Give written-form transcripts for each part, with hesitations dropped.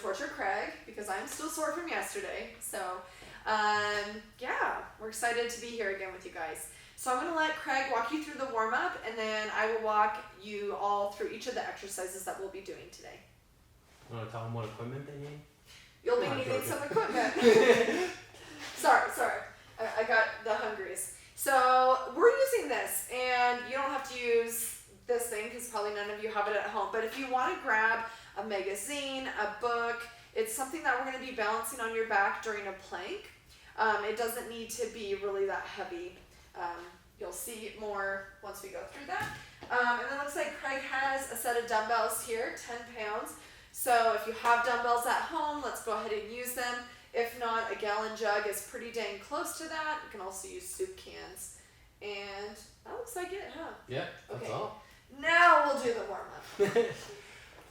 torture Craig because I'm still sore from yesterday. So, yeah, we're excited to be here again with you guys. So I'm going to let Craig walk you through the warm-up, and then I will walk you all through each of the exercises that we'll be doing today. You want to tell them what equipment they need? You'll be needing some equipment. Sorry. I got the hungries. So we're using this, and you don't have to use this thing because probably none of you have it at home. But if you want to grab a magazine, a book, it's something that we're going to be balancing on your back during a plank. It doesn't need to be really that heavy. You'll see more once we go through that. And then it looks like Craig has a set of dumbbells here, 10 pounds. So if you have dumbbells at home, let's go ahead and use them. If not, a gallon jug is pretty dang close to that. You can also use soup cans. And that looks like it, huh? Yeah, that's okay. all. Now we'll do the warm-up.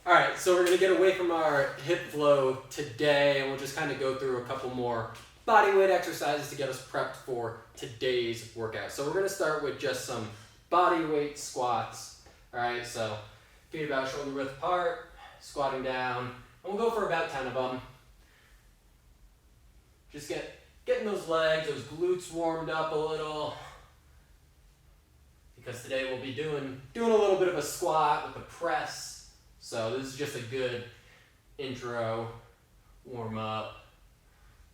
All right, so we're going to get away from our hip flow today, and we'll just kind of go through a couple more body weight exercises to get us prepped for today's workout. So we're going to start with just some body weight squats. All right, so feet about shoulder width apart, squatting down, and we'll go for about 10 of them. Just getting those legs, those glutes warmed up a little, because today we'll be doing a little bit of a squat with a press. So this is just a good intro, warm up.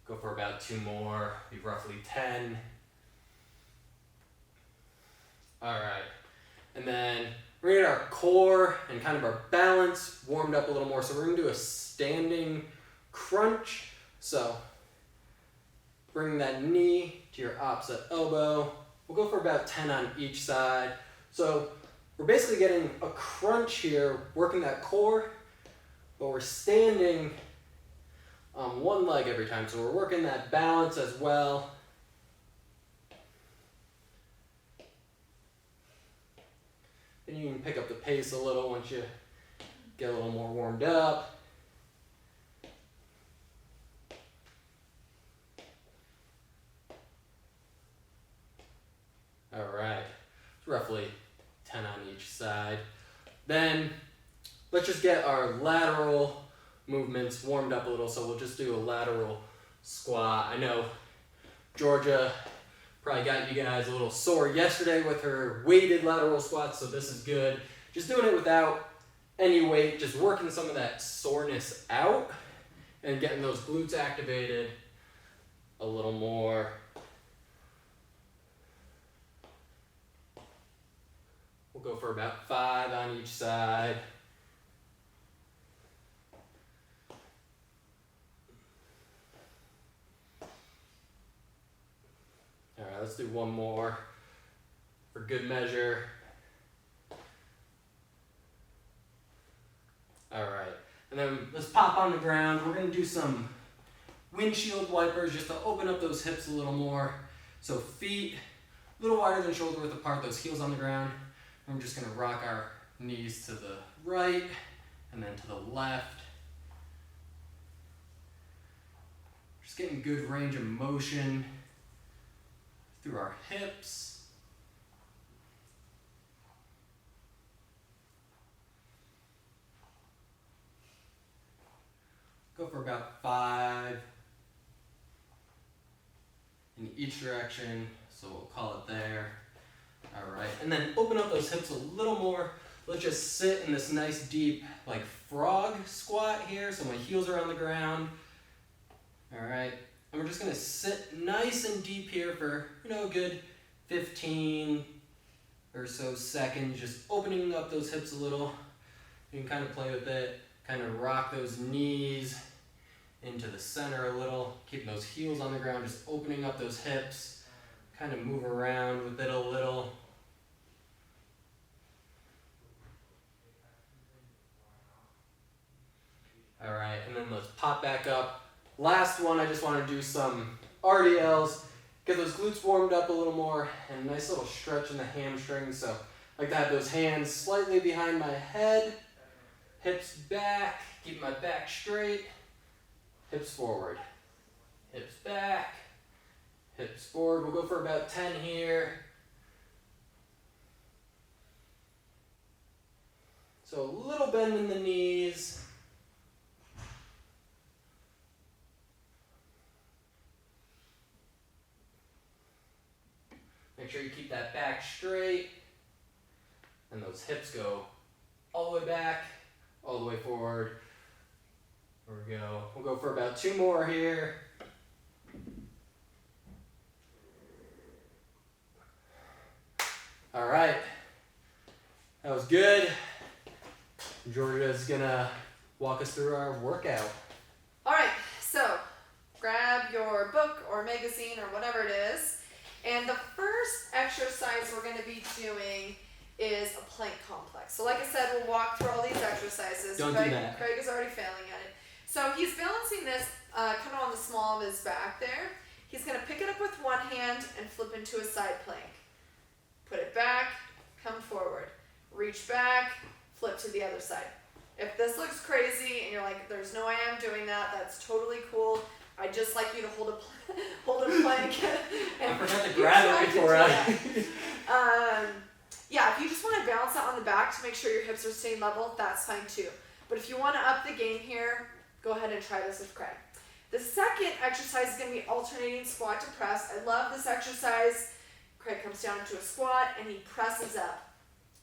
Go for about 2 more, be roughly 10. All right, and then we're gonna get our core and kind of our balance warmed up a little more. So we're gonna do a standing crunch. So bring that knee to your opposite elbow. We'll go for about 10 on each side. So we're basically getting a crunch here, working that core, but we're standing on one leg every time. So we're working that balance as well. And you can pick up the pace a little once you get a little more warmed up. All right, it's roughly 10 on each side. Then let's just get our lateral movements warmed up a little. So we'll just do a lateral squat. I know Georgia probably got you guys a little sore yesterday with her weighted lateral squats, so this is good. Just doing it without any weight, just working some of that soreness out and getting those glutes activated a little more. We'll go for about 5 on each side. All right, let's do one more for good measure. All right, and then let's pop on the ground. We're gonna do some windshield wipers just to open up those hips a little more. So feet a little wider than shoulder width apart, those heels on the ground. And we're just gonna rock our knees to the right and then to the left. Just getting good range of motion through our hips. Go for about 5 in each direction, so we'll call it there. All right, and then open up those hips a little more. Let's just sit in this nice deep like frog squat here, so my heels are on the ground. All right, and we're just gonna sit nice and deep here for, a good 15 or so seconds, just opening up those hips a little. You can kind of play with it, kind of rock those knees into the center a little, keeping those heels on the ground, just opening up those hips, kind of move around with it a little. All right, and then let's pop back up. Last one, I just want to do some RDLs, get those glutes warmed up a little more, and a nice little stretch in the hamstrings. So I like to have those hands slightly behind my head, hips back, keep my back straight, hips forward, hips back, hips forward. We'll go for about 10 here. So a little bend in the knees. Make sure you keep that back straight. And those hips go all the way back, all the way forward. There we go. We'll go for about 2 more here. All right. That was good. Georgia's gonna walk us through our workout. All right, so grab your book or magazine or whatever it is. And the first exercise we're going to be doing is a plank complex. So like I said, we'll walk through all these exercises. Don't Craig, do that. Craig is already failing at it. So he's balancing this kind of on the small of his back there. He's going to pick it up with one hand and flip into a side plank. Put it back, come forward. Reach back, flip to the other side. If this looks crazy and you're like, there's no way I'm doing that, that's totally cool. I'd just like you to hold a plank. And I forgot to grab it before yeah, if you just want to balance out on the back to make sure your hips are staying level, that's fine too. But if you want to up the game here, go ahead and try this with Craig. The second exercise is going to be alternating squat to press. I love this exercise. Craig comes down into a squat and he presses up.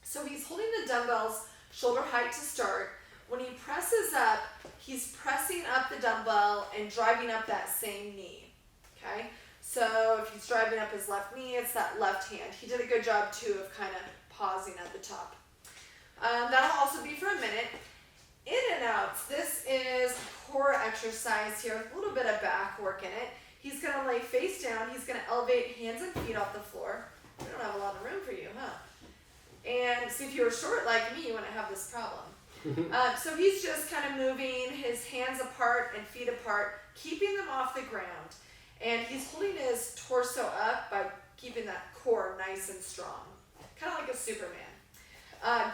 So he's holding the dumbbells shoulder height to start. When he presses up, he's pressing up the dumbbell and driving up that same knee, okay? So if he's driving up his left knee, it's that left hand. He did a good job too of kind of pausing at the top. That'll also be for a minute. In and outs, this is a core exercise here with a little bit of back work in it. He's gonna lay face down. He's gonna elevate hands and feet off the floor. We don't have a lot of room for you, huh? And see, if you were short like me, you wouldn't have this problem. So he's just kind of moving his hands apart and feet apart, keeping them off the ground. And he's holding his torso up by keeping that core nice and strong. Kind of like a Superman.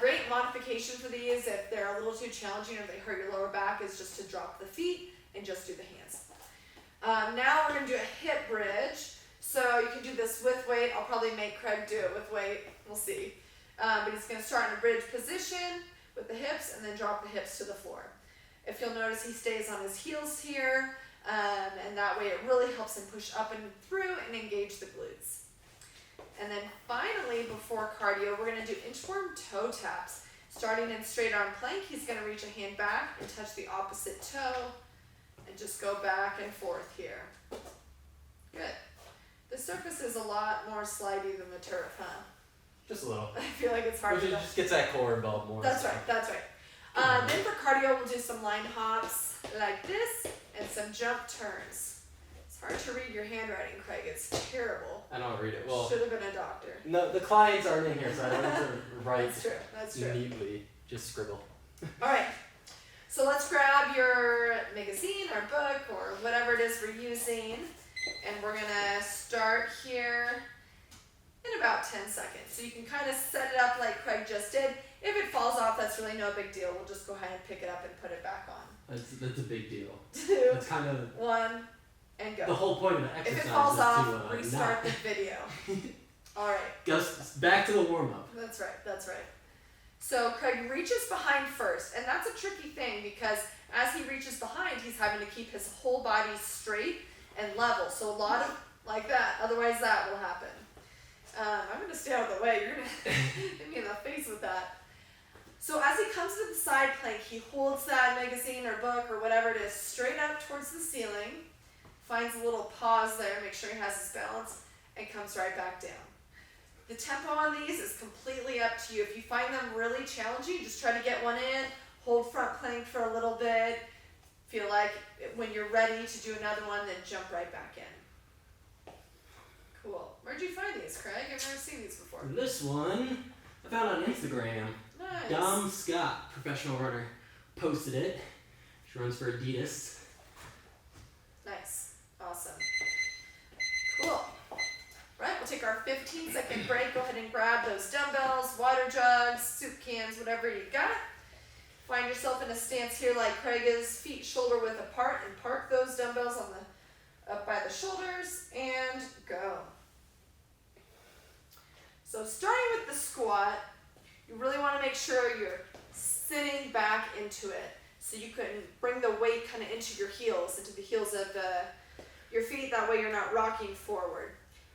Great modification for these if they're a little too challenging or they hurt your lower back is just to drop the feet and just do the hands. Now we're going to do a hip bridge. So you can do this with weight. I'll probably make Craig do it with weight. We'll see. But he's going to start in a bridge position with the hips and then drop the hips to the floor. If you'll notice, he stays on his heels here, and that way it really helps him push up and through and engage the glutes. And then finally, before cardio, we're going to do inchworm toe taps. Starting in straight arm plank, he's going to reach a hand back and touch the opposite toe and just go back and forth here. Good. The surface is a lot more slidey than the turf, huh? Just a little. I feel like it's hard Which to just gets that core involved more. That's right, that's right. Then for cardio, we'll do some line hops like this and some jump turns. It's hard to read your handwriting, Craig. It's terrible. I don't read it well. Should have been a doctor. No, the clients aren't in here, so I don't have to write That's true. neatly. Just scribble. All right. So let's grab your magazine or book or whatever it is we're using, and we're gonna start here in about 10 seconds. So you can kind of set it up like Craig just did. If it falls off, that's really no big deal. We'll just go ahead and pick it up and put it back on. That's a big deal. 2, That's kind of 1, and go. the whole point of the exercise. If it falls is off, to, restart the video. All right. Goes back to the warm up. That's right. That's right. So Craig reaches behind first, and that's a tricky thing because as he reaches behind, he's having to keep his whole body straight and level. So a lot of like that. Otherwise, that will happen. I'm going to stay out of the way. You're going to hit me in the face with that. So as he comes to the side plank, he holds that magazine or book or whatever it is straight up towards the ceiling, finds a little pause there, make sure he has his balance, and comes right back down. The tempo on these is completely up to you. If you find them really challenging, just try to get one in, hold front plank for a little bit, feel like when you're ready to do another one, then jump right back in. Cool. Where'd you find these, Craig? I've never seen these before. This one I found on Instagram. Nice. Dom Scott, professional runner, posted it. She runs for Adidas. Nice. Awesome. Cool. Right, we'll take our 15-second break. Go ahead and grab those dumbbells, water jugs, soup cans, whatever you got. Find yourself in a stance here like Craig is, feet shoulder width apart, and park those dumbbells on the up by the shoulders, and go. So starting with the squat, you really want to make sure you're sitting back into it. So you can bring the weight kind of into your heels, into the heels of your feet. That way you're not rocking forward.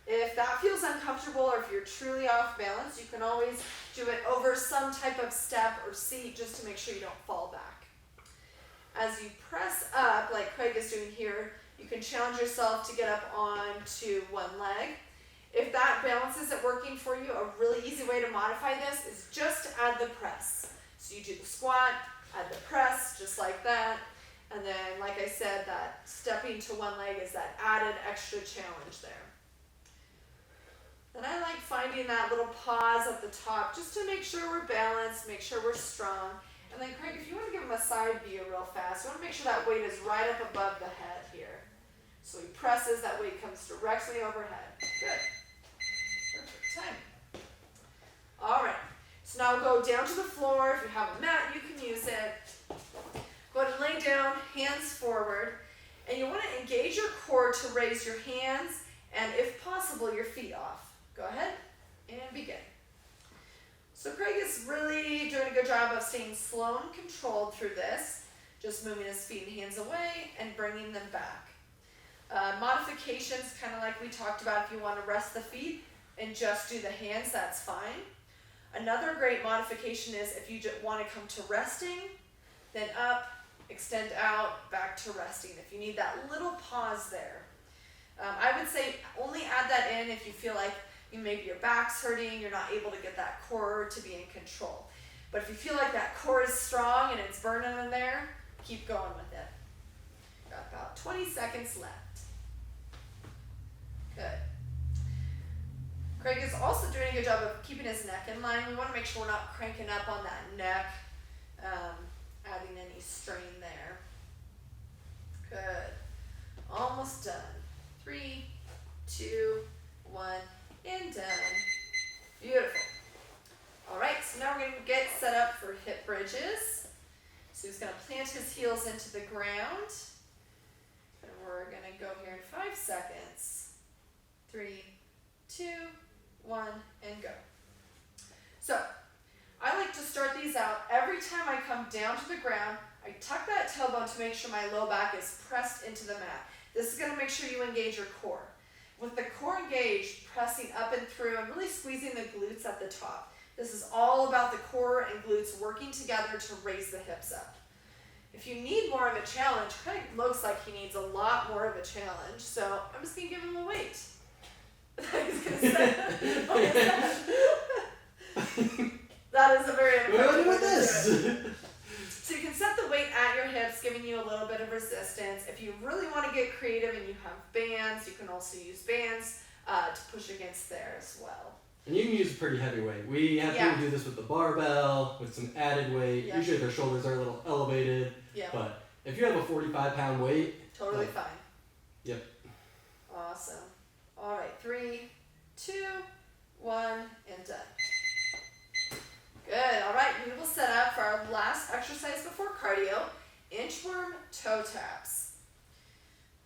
If that feels uncomfortable or if you're truly off balance, you can always do it over some type of step or seat just to make sure you don't fall back. As you press up, like Craig is doing here, you can challenge yourself to get up onto one leg. If that balance isn't working for you, a really easy way to modify this is just to add the press. So you do the squat, add the press, just like that. And then, like I said, that stepping to one leg is that added extra challenge there. Then I like finding that little pause at the top just to make sure we're balanced, make sure we're strong. And then Craig, if you want to give him a side view real fast, you want to make sure that weight is right up above the head here. So he presses, that weight comes directly overhead. Good. Perfect time. All right. So now go down to the floor. If you have a mat, you can use it. Go ahead and lay down, hands forward. And you want to engage your core to raise your hands and, if possible, your feet off. Go ahead and begin. So Craig is really doing a good job of staying slow and controlled through this, just moving his feet and hands away and bringing them back. Modifications, kind of like we talked about, if you want to rest the feet and just do the hands, that's fine. Another great modification is if you just want to come to resting, then up, extend out, back to resting. If you need that little pause there. I would say only add that in if you feel like maybe your back's hurting, you're not able to get that core to be in control. But if you feel like that core is strong and it's burning in there, keep going with it. Got about 20 seconds left. Good. Craig is also doing a good job of keeping his neck in line. We want to make sure we're not cranking up on that neck, adding any strain there. Good. Almost done. 3, 2, 1, and done. Beautiful. All right, so now we're going to get set up for hip bridges. So he's going to plant his heels into the ground. And we're going to go here in 5 seconds. 3, 2, 1, and go. So I like to start these out. Every time I come down to the ground, I tuck that tailbone to make sure my low back is pressed into the mat. This is going to make sure you engage your core. With the core engaged, pressing up and through and really squeezing the glutes at the top. This is all about the core and glutes working together to raise the hips up. If you need more of a challenge, Craig looks like he needs a lot more of a challenge, so I'm just going to give him a weight. He's going to say, what is that? That is a very important What is this? So you can set the weight at your hips, giving you a little bit of resistance. If you really want to get creative and you have bands, you can also use bands to push against there as well. And you can use a pretty heavy weight. We have people do this with the barbell, with some added weight. Yeah. Usually their shoulders are a little elevated. Yeah. But if you have a 45-pound weight, Totally fine. Yep. Awesome. All right, 3, 2, 1, and done. Good. All right, we will set up for our last exercise before cardio, inchworm toe taps.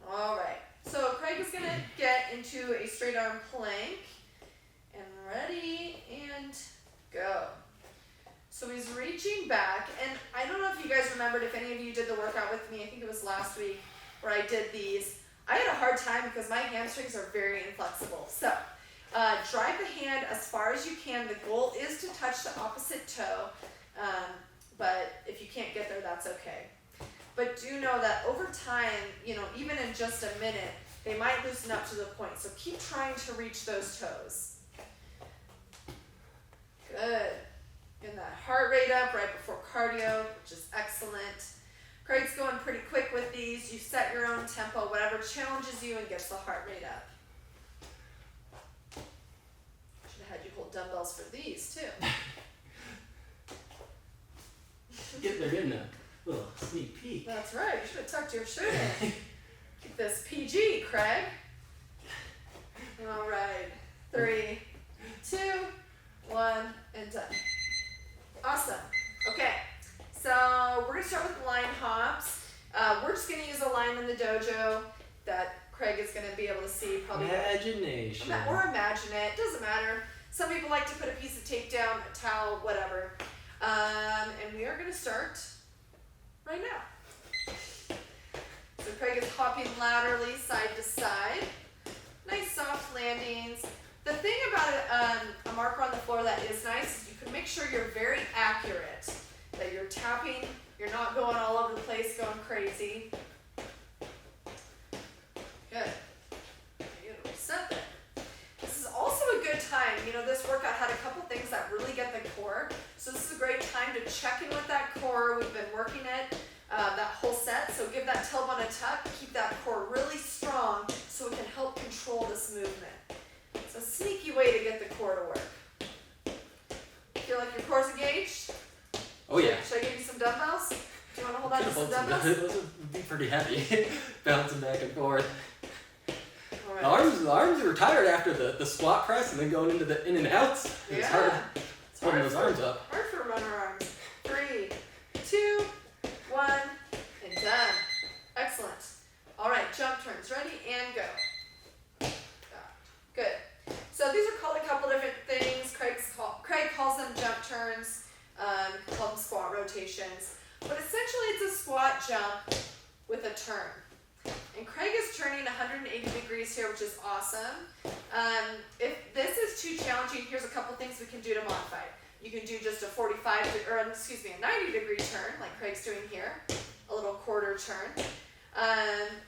All right, so Craig is going to get into a straight arm plank. And ready, and go. So he's reaching back, and I don't know if you guys remembered, if any of you did the workout with me, I think it was last week where I did these. I had a hard time because my hamstrings are very inflexible. So drive the hand as far as you can. The goal is to touch the opposite toe, but if you can't get there, that's okay. But do know that over time, even in just a minute, they might loosen up to the point. So keep trying to reach those toes. Good. Getting that heart rate up right before cardio, which is excellent. Craig's going pretty quick with these. You set your own tempo, whatever challenges you and gets the heart rate up. Should have had you hold dumbbells for these too. they're getting a little sneak peek. That's right. You should have tucked your shirt in. Keep this PG, Craig. All right. 3, 2, 1, and done. Awesome. Okay, so we're going to start with line hops. We're just going to use a line in the dojo that Craig is going to be able to see. Probably Imagination. Or imagine it. Doesn't matter. Some people like to put a piece of tape down, a towel, whatever. And we are going to start right now. So Craig is hopping laterally side to side. Nice soft landings. got a marker on the floor that is nice, you can make sure you're very accurate. That you're tapping, you're not going all over the place, going crazy. Good. You gotta reset that. This is also a good time. You know, this workout had a couple things that really get the core. So this is a great time to check in with that core. We've been working it that whole set. So give that tailbone a tuck. Keep that core really strong so it can help control this movement. It's a sneaky way to get the core to work. Feel like your core's engaged? Oh yeah. Should I give you some dumbbells? Do you want to hold on to some dumbbells? Those would be pretty heavy. Bouncing back and forth. All right. The arms were tired after the squat press and then going into the in and outs. It was hard. It's Holding hard those arms up. Hard for runner arms. 3, 2, 1, and done. Excellent. All right, jump turns. Ready and go. Good. So these are called a couple different things. Craig calls them jump turns. You can call them squat rotations. But essentially it's a squat jump with a turn. And Craig is turning 180 degrees here, which is awesome. If this is too challenging, here's a couple things we can do to modify it. You can do just a 90 degree turn, like Craig's doing here, a little quarter turn.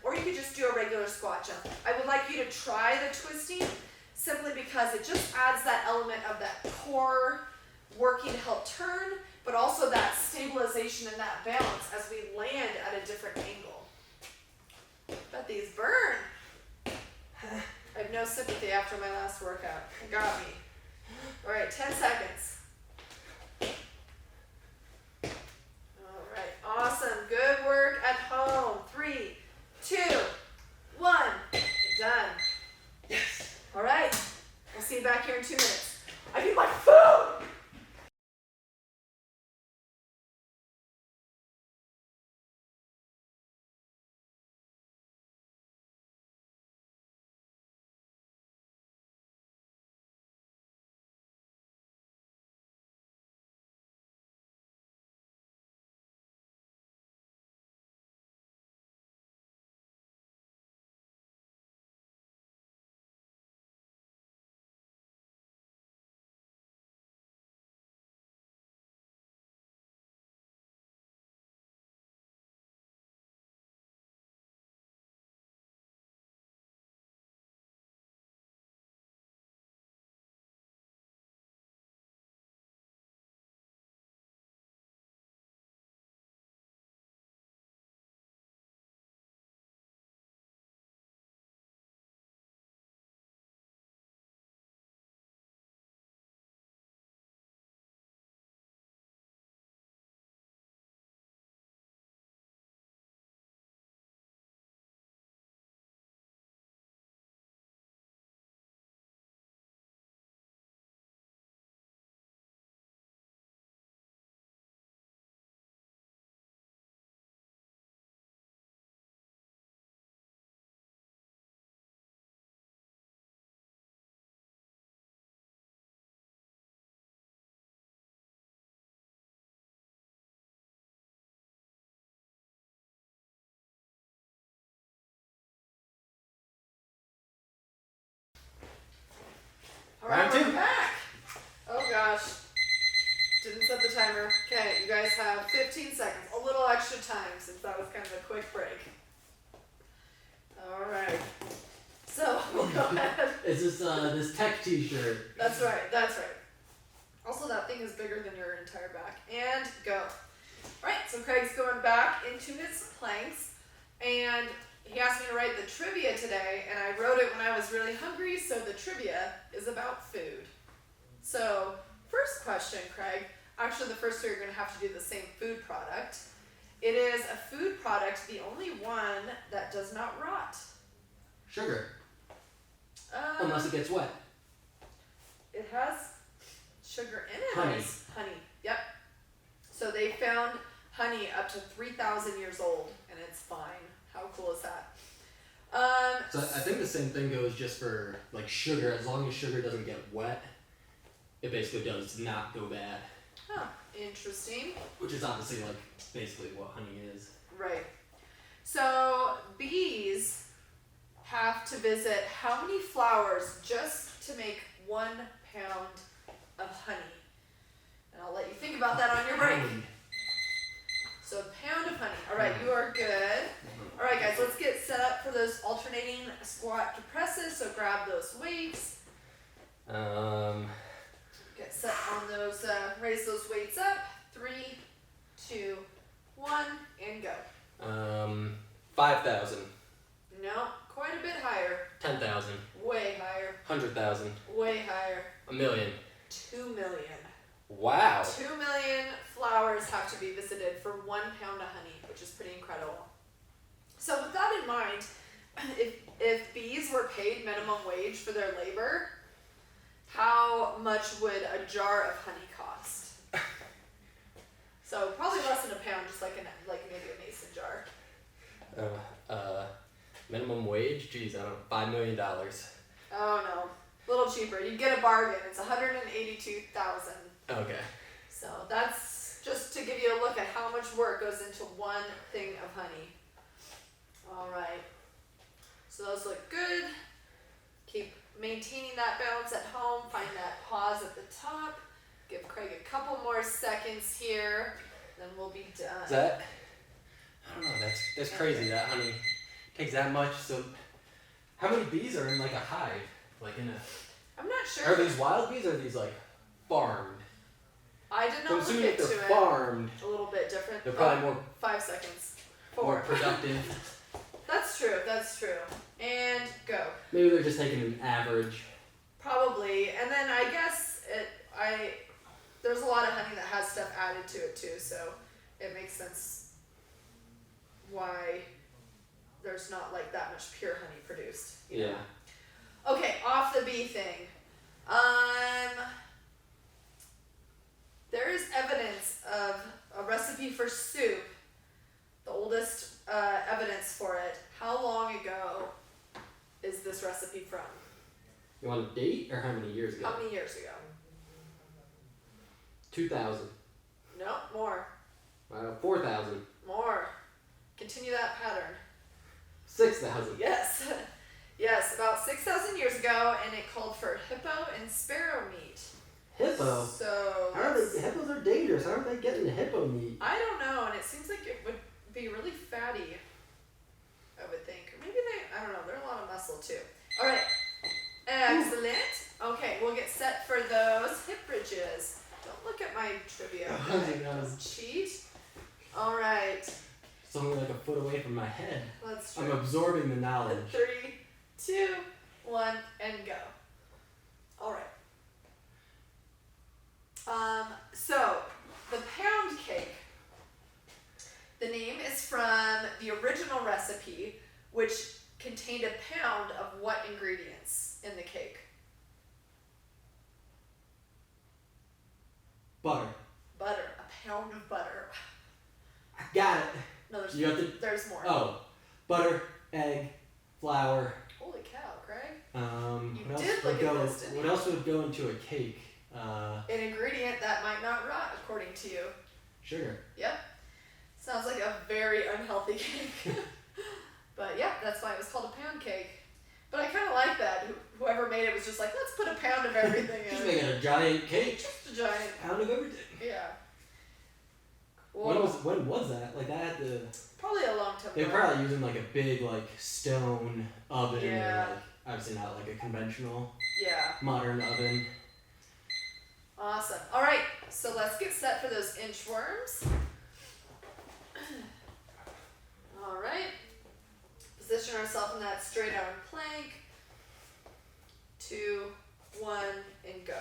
Or you could just do a regular squat jump. I would like you to try the twisting simply because it just adds that element of that core working to help turn, but also that stabilization and that balance as we land at a different angle. Bet these burn. I have no sympathy after my last workout. It got me. All right, 10 seconds. All right, awesome. Good work at home. 3, 2, 1. Done. Yes. All right. We'll see you back here in 2 minutes. I need my food. All right, we're back. Oh gosh. Didn't set the timer. Okay, you guys have 15 seconds. A little extra time since that was kind of a quick break. All right. So we'll go ahead. It's this tech t-shirt. That's right. That's right. Also, that thing is bigger than your entire back. And go. All right. So Craig's going back into his planks, and he asked me to write the trivia today, and I wrote it when I was really hungry. So the trivia is about food. So first question, Craig. Actually, the first two are going to have to do the same food product. It is a food product, the only one that does not rot. Sugar. Unless it gets wet. It has sugar in it. Honey. Honey. Yep. So they found honey up to 3,000 years old, and it's fine. How cool is that? So I think the same thing goes just for like sugar. As long as sugar doesn't get wet, it basically does not go bad. Huh. Interesting. Which is obviously like basically what honey is. Right. So bees have to visit how many flowers just to to make 1 pound of honey? And I'll let you think about that on your break. So a pound of honey. All right, you are good. All right, guys, let's get set up for those alternating squat to presses. So grab those weights. Get set on those, raise those weights up. 3, 2, 1, and go. 5,000. No, quite a bit higher. 10,000. Way higher. 100,000. Way higher. 1,000,000. 2 million. Wow. 2 million flowers have to be visited for 1 pound of honey, which is pretty incredible. So with that in mind, if bees were paid minimum wage for their labor, how much would a jar of honey cost? So probably less than a pound, just like maybe a mason jar. Minimum wage? Geez, I don't know. $5 million. Oh no, a little cheaper. You get a bargain. It's 182,000. Okay. So that's just to give you a look at how much work goes into 1 thing of honey. All right. So those look good. Keep maintaining that balance at home. Find that pause at the top. Give Craig a couple more seconds here. Then we'll be done. Is that? I don't know. That's crazy. That honey takes that much. So, how many bees are in like a hive? Like in a? I'm not sure. Are these wild bees or are these like farmed? I did So not assuming look if into they're it. farmed, A little bit different. they're probably more 5 seconds. more 4. productive. That's true. That's true. And go. Maybe they're just taking an average. Probably. And then I guess there's a lot of honey that has stuff added to it too, so it makes sense why there's not like that much pure honey produced. You know? Yeah. Okay, off the bee thing. There is evidence of a recipe for soup, the oldest evidence for it. How long ago is this recipe from? You want a date or how many years ago? How many years ago? 2,000. No, more. 4,000. More. Continue that pattern. 6,000. Yes. Yes, about 6,000 years ago, and it called for hippo and sparrow meat. Hippo? So How are they? Hippos are dangerous. How are they getting hippo meat? I don't know, and it seems like it would be really fatty, I would think. Or maybe I don't know, they're a lot of muscle too. All right, excellent. Okay, we'll get set for those hip bridges. Don't look at my trivia. Okay? Don't cheat. All right, It's only like a foot away from my head. let's I'm try. absorbing the knowledge. 3, 2, 1, and go. All right. So the pound cake. The name is from the original recipe, which contained a pound of what ingredients in the cake? Butter. Butter. A pound of butter. I got it. No, You have to. there's more. Oh, butter, egg, flour. Holy cow, Craig. What else did would look at go? this, didn't What you? else would go into a cake? An ingredient that might not rot, according to you. Sugar. Yep. Sounds like a very unhealthy cake. But yeah, that's why it was called a pound cake. But I kind of like that. Whoever made it was just like, let's put a pound of everything in Just it. making a giant cake. Just a giant. Pound of everything. Yeah. When Well, was that? Like that had to. probably a long time They're ago. probably using like a big like stone oven. Yeah. Or, like, obviously not like a conventional Yeah. modern oven. Awesome. All right. So let's get set for those inchworms. All right. Position ourselves in that straight arm plank. 2, 1, and go.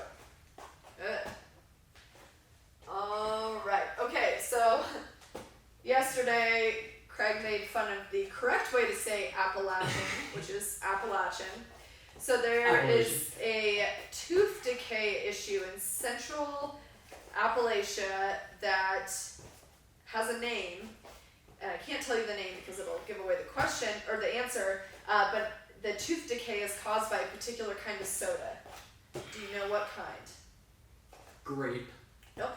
Good. All right. Okay. So yesterday, Craig made fun of the correct way to say Appalachian, which is Appalachian. So there is a tooth decay issue in central Appalachia that has a name, and I can't tell you the name because it'll give away the question or the answer, but the tooth decay is caused by a particular kind of soda. Do you know what kind? Grape. Nope.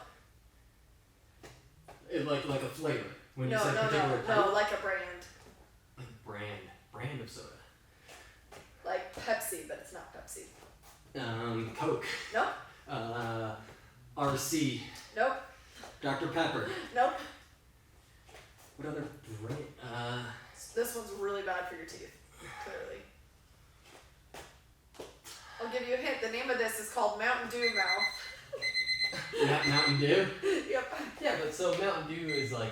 Like a flavor. When you No, say particular type. no, like a brand. Like brand of soda. Like Pepsi, but it's not Pepsi. Coke. Nope. RC. Nope. Dr. Pepper. Nope. What other brand? This one's really bad for your teeth, clearly. I'll give you a hint. The name of this is called Mountain Dew Mouth. Mountain Dew? Yep. Yeah, but so Mountain Dew is like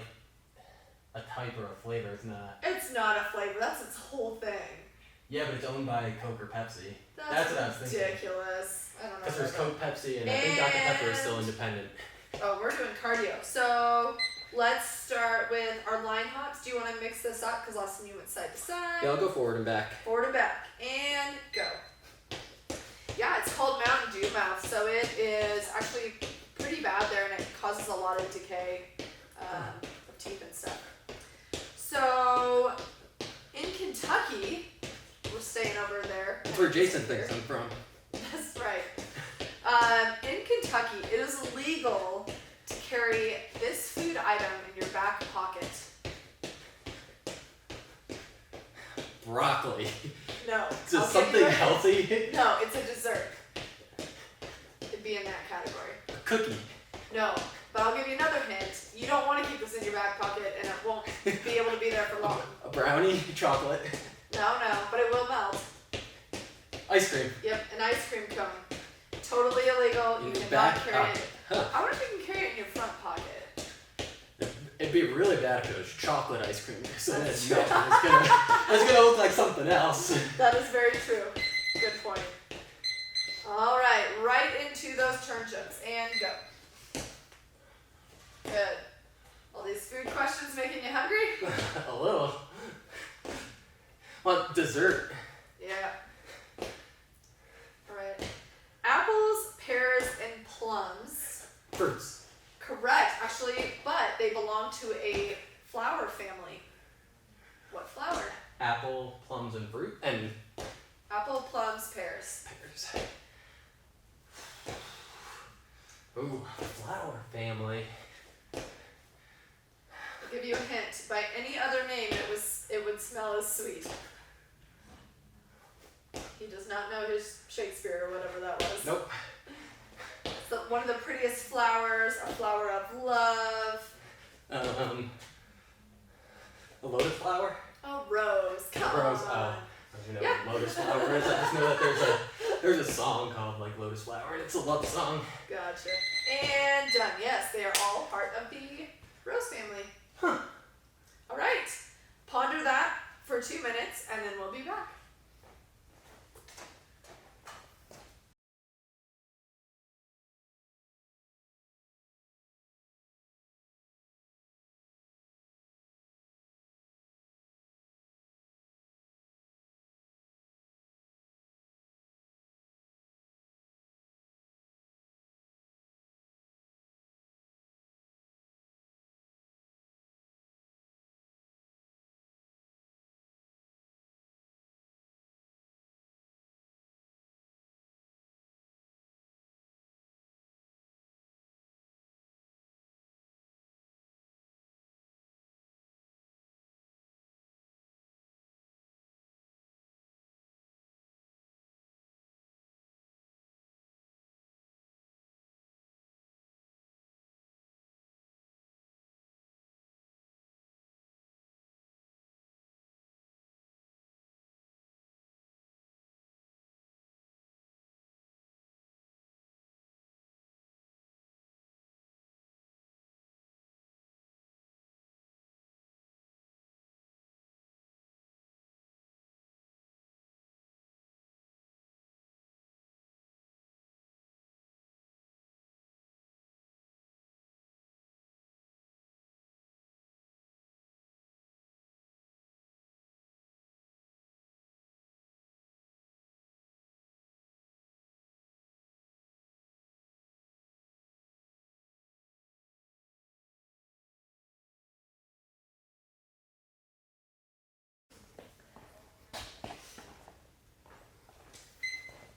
a type or a flavor, it's not. It's not a flavor. That's its whole thing. Yeah, but it's owned by Coke or Pepsi. That's what I was thinking. ridiculous. I don't know. Because there's about Coke, Pepsi, and I think Dr. Pepper is still And- independent. that. Oh, we're doing cardio. So let's start with our line hops. Do you want to mix this up? Because last time you went side to side. Yeah, I'll go forward and back. Forward and back. And go. Yeah, it's called Mountain Dew Mouth. So it is actually pretty bad there, and it causes a lot of decay of teeth and stuff. So in Kentucky, we're staying over there. That's where Jason thinks I'm from. That's right. In Kentucky, it is illegal to carry this food item in your back pocket. Broccoli. No. Is it I'll give something you a hint. healthy? No, it's a dessert. It'd be in that category. Cookie. No, but I'll give you another hint. You don't want to keep this in your back pocket, and it won't be able to be there for long. A brownie. Chocolate. No, but it will melt. Ice cream. Yep, an ice cream cone. Totally illegal. In You your cannot back carry pocket. it. Huh. I wonder if you can carry it in your front pocket. It'd be really bad if it was chocolate ice cream. So That's that's gonna look like something else. That is very true. Good point. All right, right into those turn jumps and go. Good. All these food questions making you hungry? A little. Want dessert? Yeah. All right. Apples, pears, and plums. Fruits. Correct, actually, but they belong to a flower family. What flower? Apple, plums, and fruit. And Apple, plums, pears. pears. Ooh, flower family. I'll give you a hint. By any other name, it would smell as sweet. He does not know his Shakespeare or whatever that was. Nope. So one of the prettiest flowers, a flower of love. A lotus flower? Oh, rose. Come Rose. on. I don't know Yeah. what lotus flower is. I just know that there's a song called like Lotus Flower, and it's a love song. Gotcha. And done. Yes, they are all part of the rose family. Huh. All right. Ponder that for 2 minutes, and then we'll be back.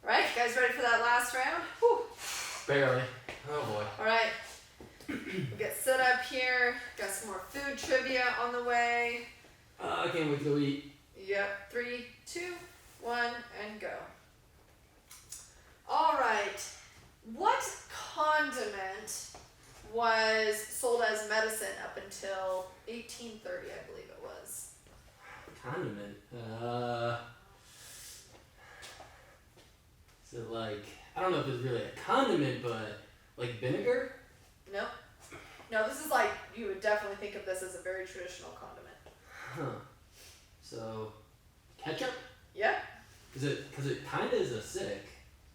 All right, you guys ready for that last round? Whew. Barely. Oh boy. All right. We'll get set up here. Got some more food trivia on the way. I can't wait to eat. Yep. 3, 2, 1, and go. All Is it like, I don't know if it's really a condiment, but like vinegar? Nope. No, this is like, you would definitely think of this as a very traditional condiment. Huh. So, ketchup? Yeah. Is it, because it kind of is acidic,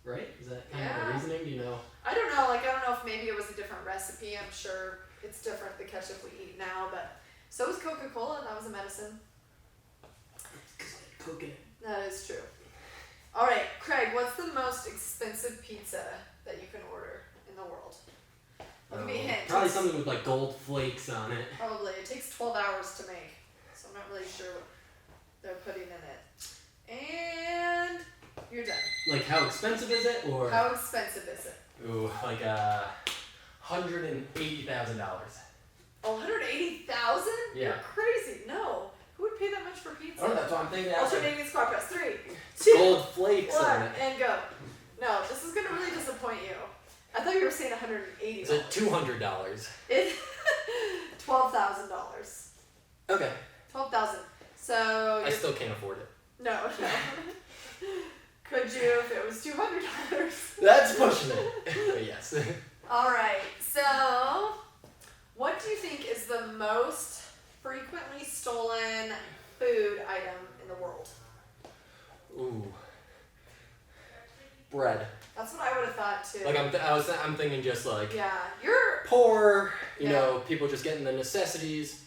right? Is that kind of the Yeah. reasoning? Do you know? I don't know, like, I don't know if maybe it was a different recipe. I'm sure it's different, the ketchup we eat now, but so is Coca-Cola. That was a medicine. Because I cook it. That is true. All right, Craig, what's the most expensive pizza that you can order in the world? I'll give you a hint. Probably something with like gold flakes on it. Probably. It takes 12 hours to make, so I'm not really sure what they're putting in it. And you're done. Like how expensive is it, or? How expensive is it? Ooh, like $180,000. Oh, 180,000? Yeah. You're crazy. No. Who would pay that much for pizza? Oh, that's what I'm thinking. Alternating squad press. 3, 2, Gold flakes 1, on it. and go. No, this is gonna really disappoint you. I thought you were saying 180. Is it $200? It $12,000. Okay. 12,000. So I you're- still can't afford it. no. Could you if it was $200? That's pushing it. But yes. All right. So, what do you think is the most frequently stolen food item in the world? Ooh. Bread. That's what I would have thought too. Like I'm thinking just like yeah, you're. poor, you Yeah. know, people just getting the necessities.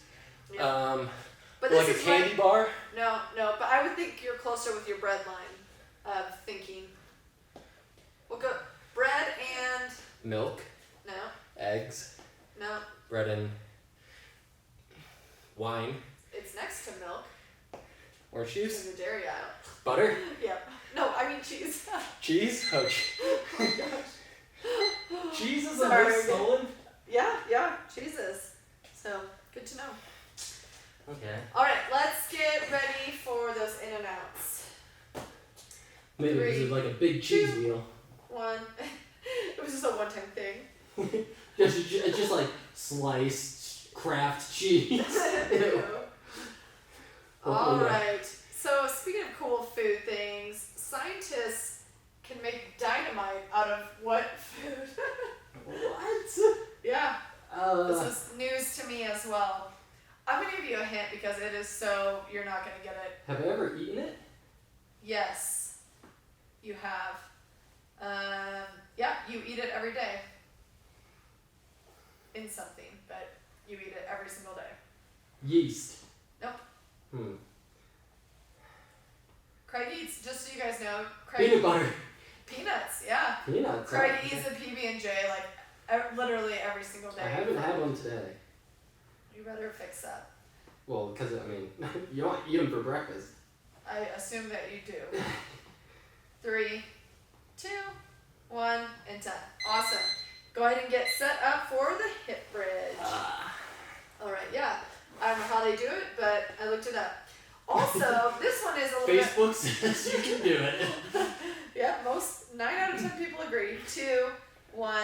Yeah. But Like this a is candy bar. No, but I would think you're closer with your bread line of thinking. We'll go bread and Milk, no, eggs, no. bread and wine, It's next to milk orange in juice, the dairy aisle. butter, Yep. No, I mean cheese. cheese. Oh, Oh my gosh. cheese is Sorry. the most stolen. Yeah, cheese is. So good to know. Okay. All right, let's get ready for those in and outs. Maybe this 3, is like a big cheese 2. wheel. 1. It was just a one-time thing. It's just like sliced Kraft cheese. All right. So speaking of cool food things, scientists can make dynamite out of what food? What? Yeah. This is news to me as well. I'm gonna give you a hint because it is so you're not gonna get it. Have I ever eaten it? Yes, you have. Yeah, you eat it every day. In something, but you eat it every single day. Yeast. Nope. Craig eats, just so you guys know, Peanut butter. Peanuts, yeah. Peanuts. Craig eats a PB&J like literally every single day. I haven't had one today. You better fix that. Well, because I mean, you don't eat them for breakfast. I assume that you do. 3, 2, 1, and done. Awesome. Go ahead and get set up for the hip bridge. All right, yeah. I don't know how they do it, but I looked it up. Also, this one is a little bit... Facebook says you can do it. Yeah, 9 out of 10 people agree. 2, 1,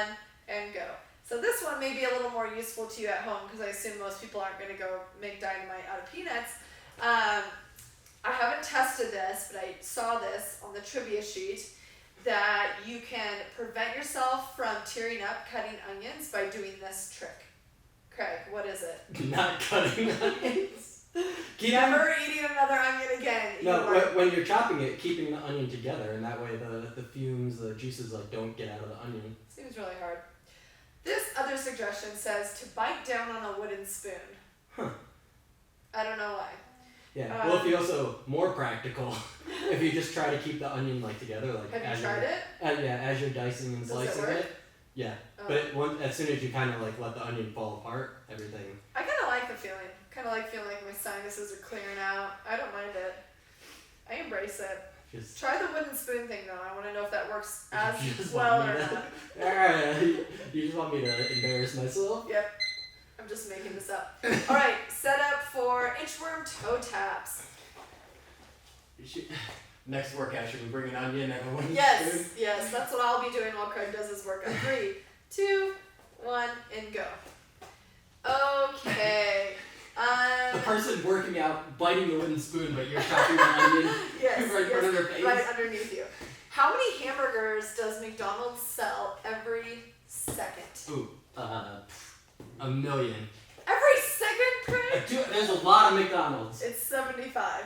and go. So this one may be a little more useful to you at home because I assume most people aren't going to go make dynamite out of peanuts. I haven't tested this, but I saw this on the trivia sheet that you can prevent yourself from tearing up cutting onions by doing this trick. Craig, what is it? Not cutting onions. Never eating another onion again. No, You are- when you're chopping it, keeping the onion together, and that way the fumes, the juices like don't get out of the onion. Seems really hard. This other suggestion says to bite down on a wooden spoon. Huh. I don't know why. Yeah. Well, if you also more practical, if you just try to keep the onion like together, like Have as you tried you're, it? yeah, as you're dicing and Does it slicing work? it. Yeah. Oh. But as soon as you kind of like let the onion fall apart, everything. I kind of like the feeling. Kind of like feeling like my sinuses are clearing out. I don't mind it. I embrace it. Just. Try the wooden spoon thing though. I want to know if that works as You just well want or me to- not. Alright. You just want me to embarrass myself? Yep. I'm just making this up. All right, set up for inchworm toe taps. Next workout, should we bring an onion and a wooden spoon? Yes, that's what I'll be doing while Craig does his workout. 3, 2, 1, and go. Okay. The person working out biting the wooden spoon, but you're chopping the onion Yes, right in front of their face. right underneath you. How many hamburgers does McDonald's sell every second? Ooh, a million. Every second, Craig? There's a lot of McDonald's. It's 75.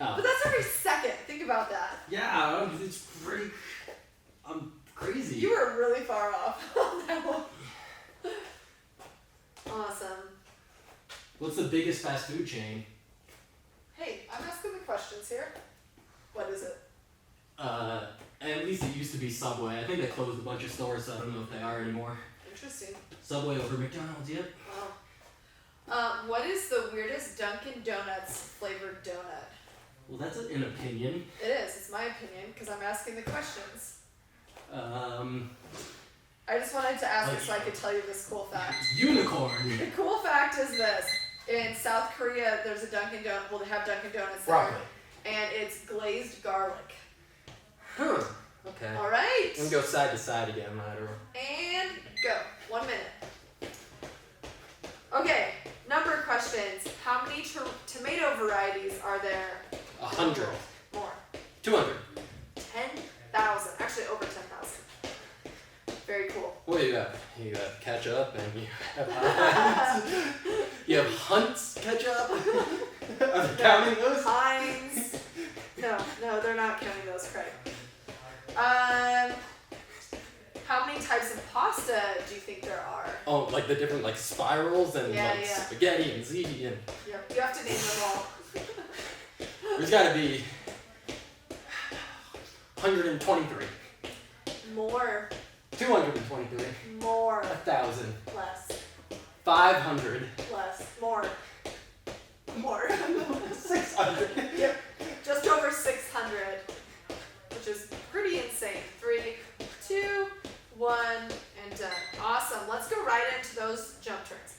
Oh. But that's every second. Think about that. Yeah, it's pretty. I'm crazy. You were really far off on that one. Awesome. What's the biggest fast food chain? Hey, I'm asking the questions here. What is it? At least it used to be Subway. I think they closed a bunch of stores, so I don't know if they are anymore. Interesting. Subway over McDonald's, yep. Wow. What is the weirdest Dunkin' Donuts flavored donut? Well, that's an opinion. It is. It's my opinion because I'm asking the questions. I just wanted to ask it so I could tell you this cool fact. Unicorn. The cool fact is this. In South Korea, there's a Dunkin' Donut. Well, they have Dunkin' Donuts there. Broccoli. And it's glazed garlic. Huh. Okay. All right. I'm gonna go side to side again, I don't know. And go. 1 minute. Okay. Number questions. How many tomato varieties are there? 100. More. 200. 10,000. Actually, over 10,000. Very cool. What do you have? You have ketchup and you have Heinz. You have Hunt's ketchup? Are they counting those? Heinz. No, they're not counting those, Craig. How many types of pasta do you think there are? Oh, like the different like spirals and Yeah, like yeah. spaghetti and ziti and Yep. You have to name them all. there's gotta be 123. More. 223. More. 1,000. Less. 500. Less. More. More. 600. Yep. Just over 600. Which is pretty insane. 3, 2, 1, and done. Awesome. Let's go right into those jump turns.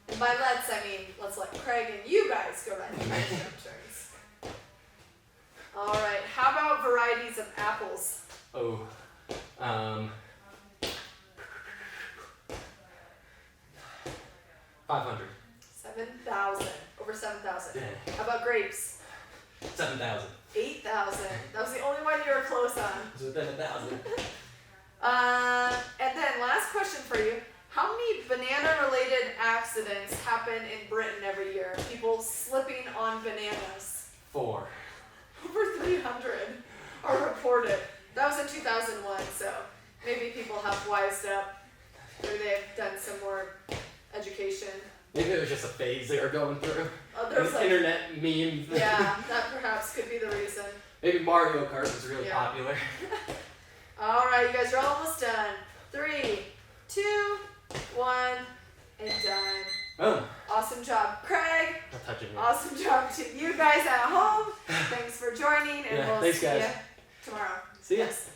And by let's, I mean let's let Craig and you guys go right into those jump turns. Alright, how about varieties of apples? Oh. 500. 7,000. Over 7,000. Dang. How about grapes? 7,000. 8,000. That was the only one you were close on. It's within 1,000. And then last question for you. How many banana-related accidents happen in Britain every year? People slipping on bananas. 4. Over 300 are reported. That was in 2001, so maybe people have wised up or they've done some more education. Maybe it was just a phase they were going through. There's like, Internet memes. yeah, that perhaps could be the reason. Maybe Mario Kart was really Yeah. popular. Alright, you guys are almost done. 3, 2, 1, and done. Oh, Awesome job, Craig. not touching me. Awesome job to you guys at home. Thanks for joining, and Yeah, we'll thanks, see guys. you tomorrow. See ya. Yes.